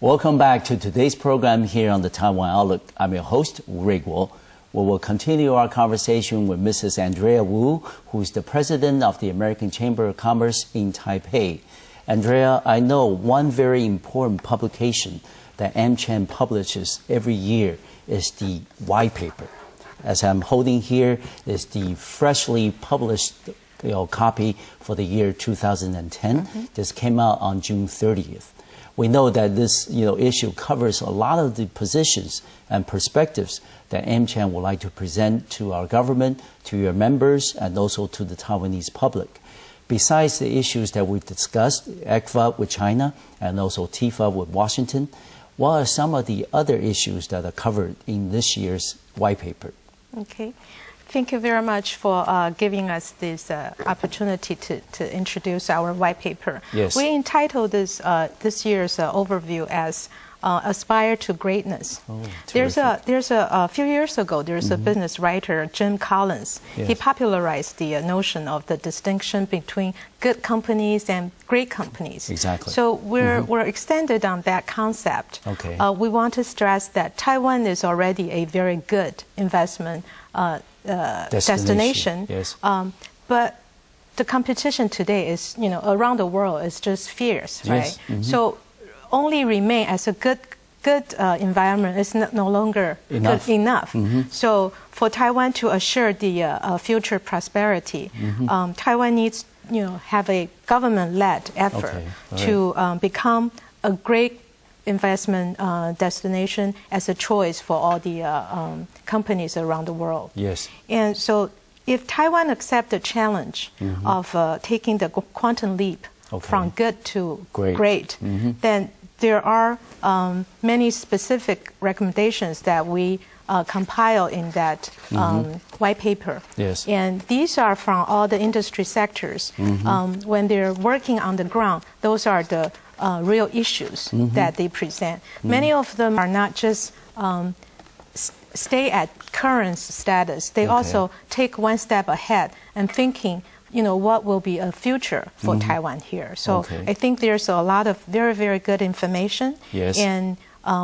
Welcome back to today's program here on the Taiwan Outlook. I'm your host, Wu Ruiguo. We will continue our conversation with Mrs. Andrea Wu, who is the president of the American Chamber of Commerce in Taipei. Andrea, I know one very important publication that AmCham publishes every year is the white paper. As I'm holding here is the freshly published copy for the year 2010. This came out on June 30th. We know that this issue covers a lot of the positions and perspectives that AmCham would like to present to our government, to your members, and also to the Taiwanese public. Besides the issues that we've discussed, ECFA with China and also TIFA with Washington, what are some of the other issues that are covered in this year's white paper? Okay. Thank you very much for giving us this opportunity to introduce our white paper. Yes. We entitled this year's overview as Aspire to Greatness. Oh, there's a few years ago, there's a business writer, Jim Collins. Yes. He popularized the notion of the distinction between good companies and great companies. Exactly. So we're extended on that concept. Okay. We want to stress that Taiwan is already a very good investment destination. Yes. But the competition today is, around the world is just fierce, right? Yes. So only remain as a good environment is no longer good enough. So for Taiwan to assure the future prosperity, Taiwan needs have a government-led effort to become a great investment destination as a choice for all the companies around the world. Yes. And so if Taiwan accepts the challenge of taking the quantum leap from good to great, then there are many specific recommendations that we compile in that white paper. Yes. And these are from all the industry sectors. When they're working on the ground, those are the real issues that they present. Many of them are not just stay at current status. They also take one step ahead and thinking, what will be a future for Taiwan here. So I think there's a lot of very, very good information. Yes. And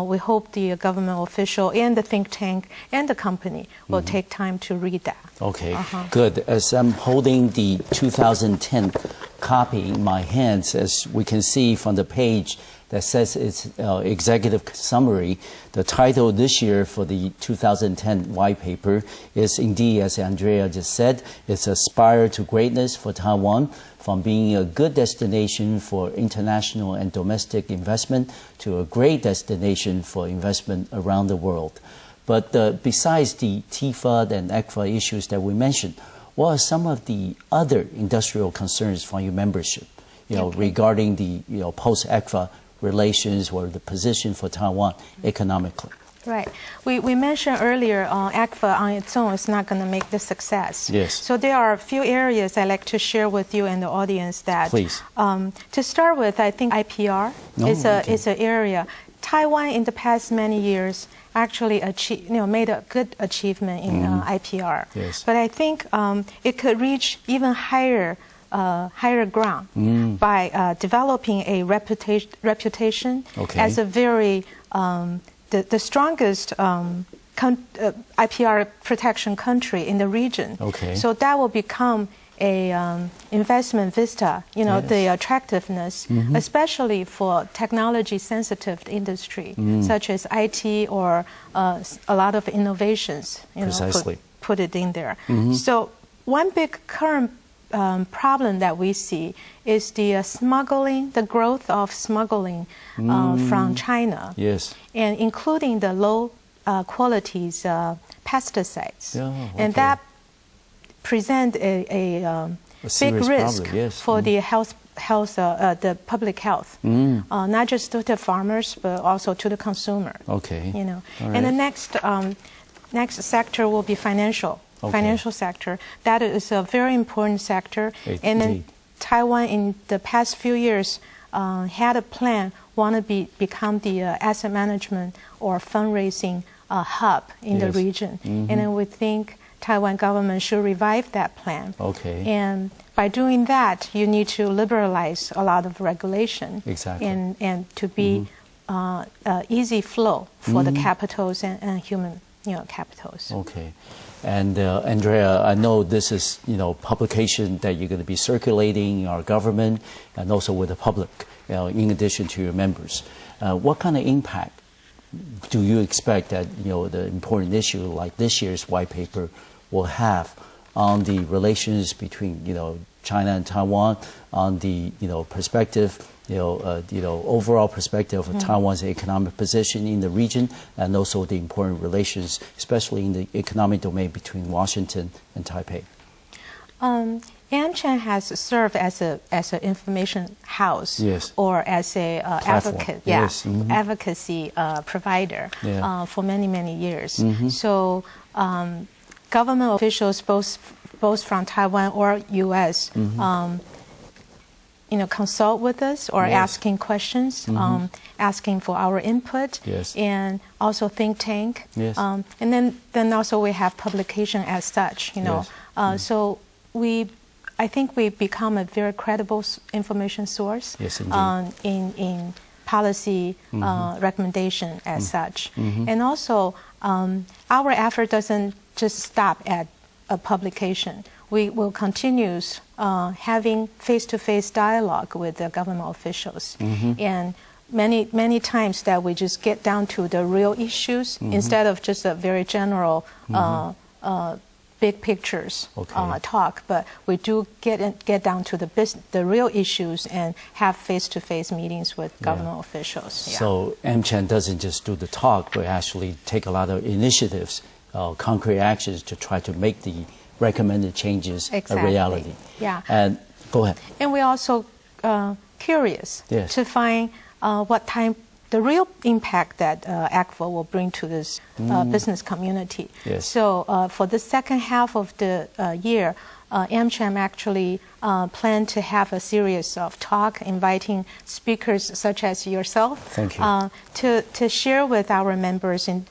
we hope the government official and the think tank and the company will take time to read that. Okay, good. As I'm holding the 2010 copy in my hands, as we can see from the page that says it's executive summary, the title this year for the 2010 white paper is indeed, as Andrea just said, it's Aspire to Greatness for Taiwan, from being a good destination for international and domestic investment to a great destination for investment around the world. But besides the TIFA and ECFA issues that we mentioned, what are some of the other industrial concerns from your membership, regarding the post-ECFA relations or the position for Taiwan economically? Right. We mentioned earlier ECFA on its own is not going to make the success. Yes. So there are a few areas I'd like to share with you and the audience that. Please. To start with, I think IPR is an area. Taiwan in the past many years actually made a good achievement in IPR. Yes. But I think it could reach even higher ground by developing a reputation as a very the strongest IPR protection country in the region. Okay. So that will become a investment vista, the attractiveness, especially for technology-sensitive industry, such as IT or a lot of innovations, put it in there. So one big current problem that we see is the smuggling, the growth of smuggling from China. Yes. And including the low qualities pesticides. And that present a big risk for the the public health, not just to the farmers but also to the consumer. Okay. And the next sector will be financial sector. That is a very important sector. And then Taiwan in the past few years had a plan, want to become the asset management or fundraising hub in the region. And then we think Taiwan government should revive that plan. And by doing that, you need to liberalize a lot of regulation. And to be easy flow for the capitals and human capitals. Okay. And Andrea, I know this is publication that you're going to be circulating in our government and also with the public, in addition to your members. What kind of impact do you expect that the important issue like this year's white paper will have on the relations between China and Taiwan, on the perspective, overall perspective of Taiwan's economic position in the region, and also the important relations, especially in the economic domain between Washington and Taipei? AmCham has served as an information house, yes, or as a advocate, yes, advocacy provider for many years. So government officials, both from Taiwan or U.S., consult with us or asking questions, asking for our input, and also think tank. And then also we have publication as such. So I think we become a very credible information source in policy recommendation as such. And also our effort doesn't just stop at a publication. We will continue having face-to-face dialogue with the government officials. And many times that we just get down to the real issues instead of just a very general big pictures talk, but we do get down to the real issues and have face-to-face meetings with government officials. So AmCham doesn't just do the talk, but actually take a lot of initiatives, concrete actions to try to make the recommended changes a reality. And go ahead. And we're also curious to find the real impact that ACFA will bring to this business community. So for the second half of the year, AmCham actually plan to have a series of talk inviting speakers such as yourself to share with our members in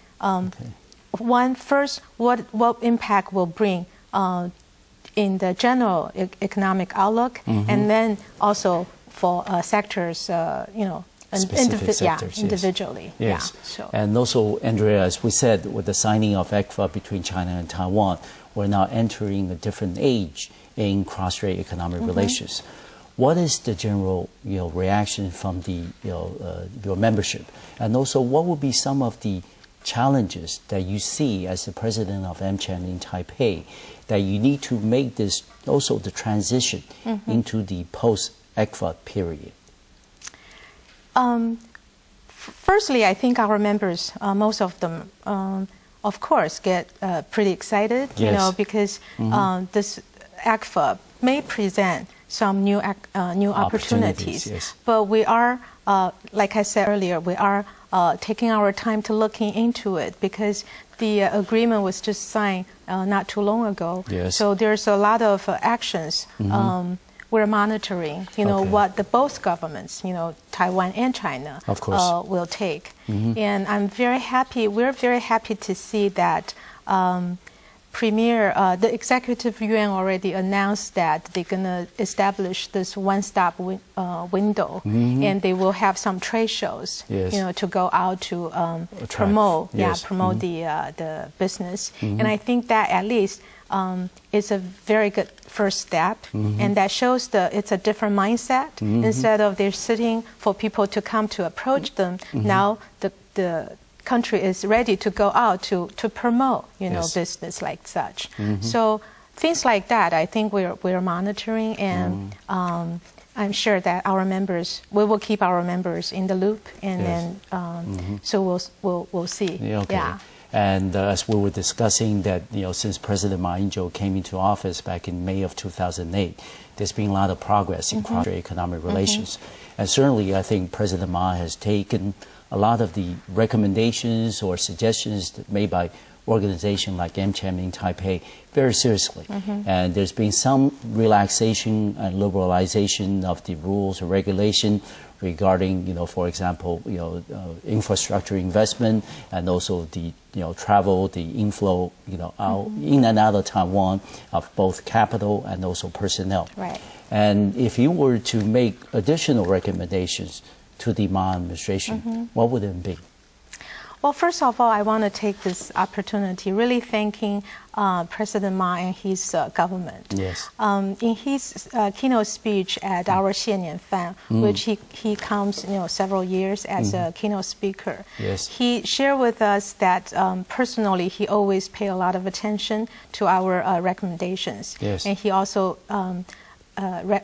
first what impact will bring in the general economic outlook, and then also for sectors, specific sectors, individually. And also, Andrea, as we said, with the signing of ECFA between China and Taiwan, we're now entering a different age in cross-strait economic relations. What is the general reaction from the your membership, and also what would be some of the challenges that you see as the president of AmCham in Taipei, that you need to make this also the transition into the post-ECFA period? Firstly, I think our members, most of them, of course, get pretty excited, because this ECFA may present some new opportunities. But we are, like I said earlier, we are taking our time to looking into it, because the agreement was just signed not too long ago. So there's a lot of actions we're monitoring, what the both governments, Taiwan and China, will take. And we're very happy to see that the Executive Yuan already announced that they're going to establish this one-stop window, and they will have some trade shows, to go out to promote the business. And I think that at least is a very good first step, and that shows it's a different mindset. Instead of they're sitting for people to come to approach them, now the country is ready to go out to promote business like such. So things like that, I think we're monitoring, and I'm sure that we will keep our members in the loop, and then so we'll see. And as we were discussing that, since President Ma Ying-jeou came into office back in May of 2008, there's been a lot of progress in cross-strait economic relations. And certainly, I think President Ma has taken a lot of the recommendations or suggestions made by organizations like AmCham in Taipei very seriously. And there's been some relaxation and liberalization of the rules and regulation regarding, for example, infrastructure investment, and also the, travel, the inflow, in and out of Taiwan of both capital and also personnel. And if you were to make additional recommendations to the Ma administration, what would it be? Well, first of all, I want to take this opportunity really thanking President Ma and his government. Yes. In his keynote speech at our 谢年饭, which he comes several years as a keynote speaker, yes. he shared with us that personally he always paid a lot of attention to our recommendations. Yes. And he also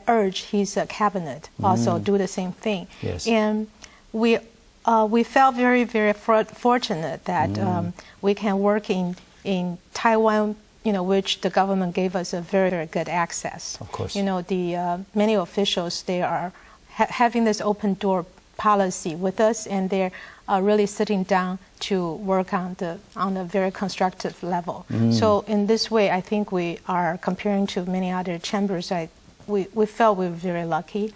urged his cabinet also do the same thing. Yes. And we felt very, very fortunate that we can work in Taiwan, which the government gave us a very, very good access. Of course. The many officials, they are having this open door policy with us, and they're really sitting down to work on a very constructive level. So in this way, I think we are comparing to many other chambers. We felt we were very lucky.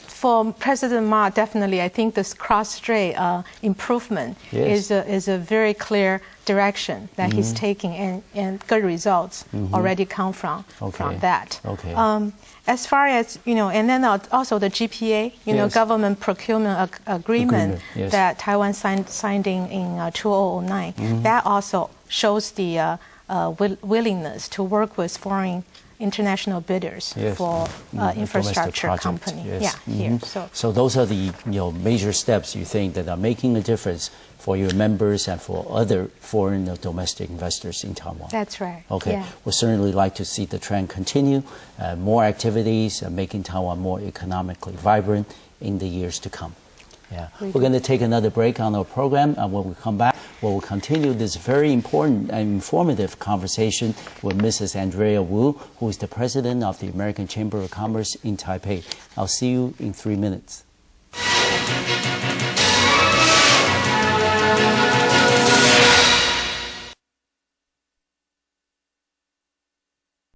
For President Ma, definitely, I think this cross-strait improvement yes. is a very clear direction that he's taking, and good results already come from that. Okay. As far as, and then also the GPA, yes. government procurement agreement yes. that Taiwan signed in 2009, that also shows the willingness to work with foreign international bidders yes. for infrastructure company. Yes. Yeah, here. So those are the major steps you think that are making a difference for your members and for other foreign or domestic investors in Taiwan. That's right. Okay. Yeah. We'd certainly like to see the trend continue, more activities, making Taiwan more economically vibrant in the years to come. Yeah. We're going to take another break on our program, and when we come back, we will continue this very important and informative conversation with Mrs. Andrea Wu, who is the president of the American Chamber of Commerce in Taipei. I'll see you in 3 minutes.